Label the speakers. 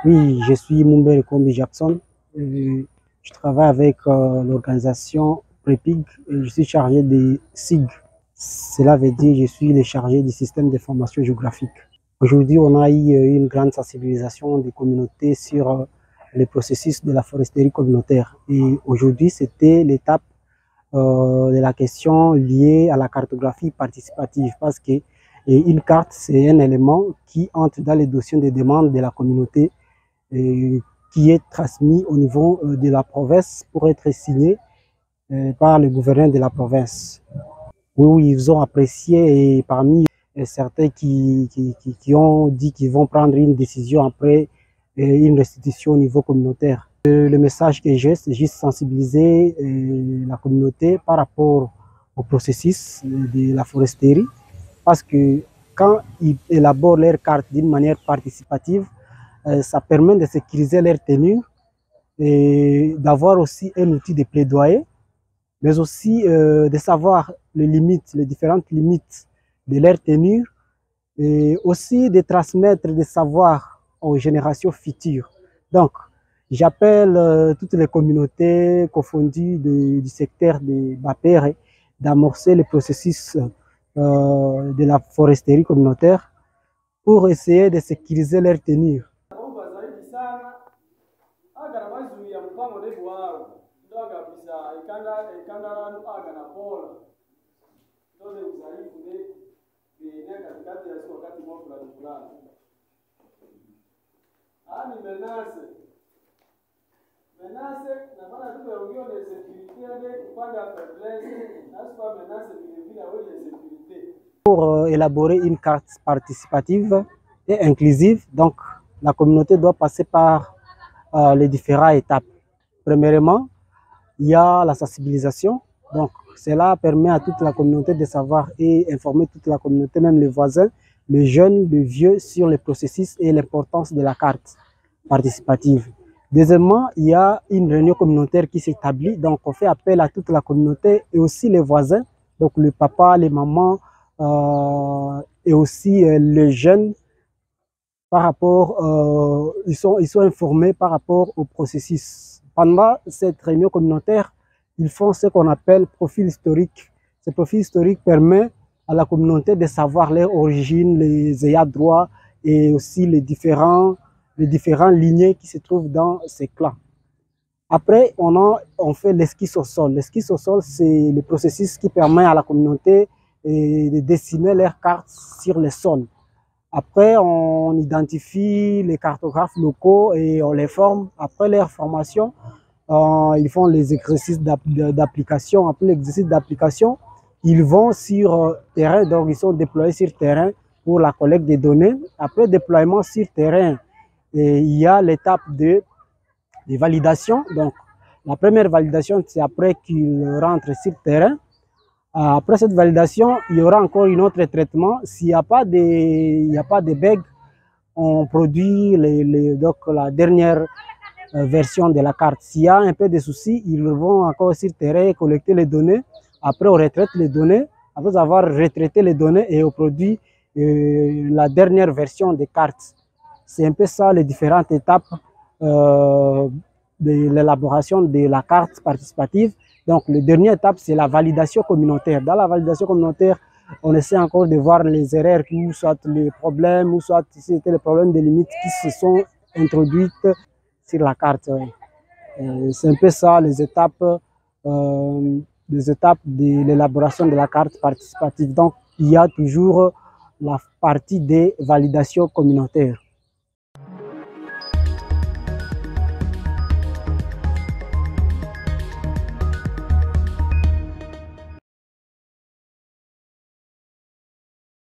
Speaker 1: Oui, je suis Mumbere Kombi Jackson. Je travaille avec l'organisation PREPIG et je suis chargé des SIG. Cela veut dire que je suis le chargé du système d'information géographique. Aujourd'hui, on a eu une grande sensibilisation des communautés sur les processus de la foresterie communautaire. Et aujourd'hui, c'était l'étape de la question liée à la cartographie participative parce que une carte, c'est un élément qui entre dans les dossiers de demande de la communauté qui est transmis au niveau de la province pour être signé par le gouverneur de la province. Oui, oui, ils ont apprécié et parmi certains qui ont dit qu'ils vont prendre une décision après une restitution au niveau communautaire. Le message que j'ai, c'est juste sensibiliser la communauté par rapport au processus de la foresterie parce que quand ils élaborent leur carte d'une manière participative, ça permet de sécuriser leur tenue et d'avoir aussi un outil de plaidoyer, mais aussi de savoir les limites, les différentes limites de leur tenue et aussi de transmettre des savoirs aux générations futures. Donc, j'appelle toutes les communautés confondues du secteur de Bapere d'amorcer le processus de la foresterie communautaire pour essayer de sécuriser leur tenue.
Speaker 2: Agana mazuia mpango lebu wao ndo kabisa ikanda agana pola ndo le uzaifu ne katikati ya siku wakati mwa fulani ani menase na bana tu yaongea na sécurité upande wa faiblesse na sio menase vile au sécurité
Speaker 1: pour élaborer une carte participative et inclusive. Donc la communauté doit passer par les différentes étapes. Premièrement, il y a la sensibilisation. Donc, cela permet à toute la communauté de savoir et informer toute la communauté, même les voisins, les jeunes, les vieux, sur le processus et l'importance de la carte participative. Deuxièmement, il y a une réunion communautaire qui s'établit. Donc, on fait appel à toute la communauté et aussi les voisins, donc le papa, les mamans et aussi les jeunes par rapport, ils sont informés par rapport au processus. Pendant cette réunion communautaire, ils font ce qu'on appelle profil historique. Ce profil historique permet à la communauté de savoir leur origine, les ayants droit et aussi les différents lignées qui se trouvent dans ces clans. Après, on fait l'esquisse au sol. L'esquisse au sol, c'est le processus qui permet à la communauté de dessiner leurs cartes sur le sol. Après, on identifie les cartographes locaux et on les forme. Après leur formation, ils font les exercices d'application. Après l'exercice d'application, ils vont sur terrain, donc ils sont déployés sur terrain pour la collecte des données. Après déploiement sur terrain, il y a l'étape de validation. Donc, la première validation, c'est après qu'ils rentrent sur terrain. Après cette validation, il y aura encore un autre traitement. S'il n'y a pas de bugs, on produit donc la dernière version de la carte. S'il y a un peu de soucis, ils vont encore sur le terrain collecter les données. Après, on retraite les données. Après avoir retraité les données et on produit la dernière version des cartes. C'est un peu ça les différentes étapes de l'élaboration de la carte participative. Donc, la dernière étape, c'est la validation communautaire. Dans la validation communautaire, on essaie encore de voir les erreurs, ou soit les problèmes, ou soit c'était les problèmes de limites qui se sont introduites sur la carte. C'est un peu ça, les étapes de l'élaboration de la carte participative. Donc, il y a toujours la partie des validations communautaires.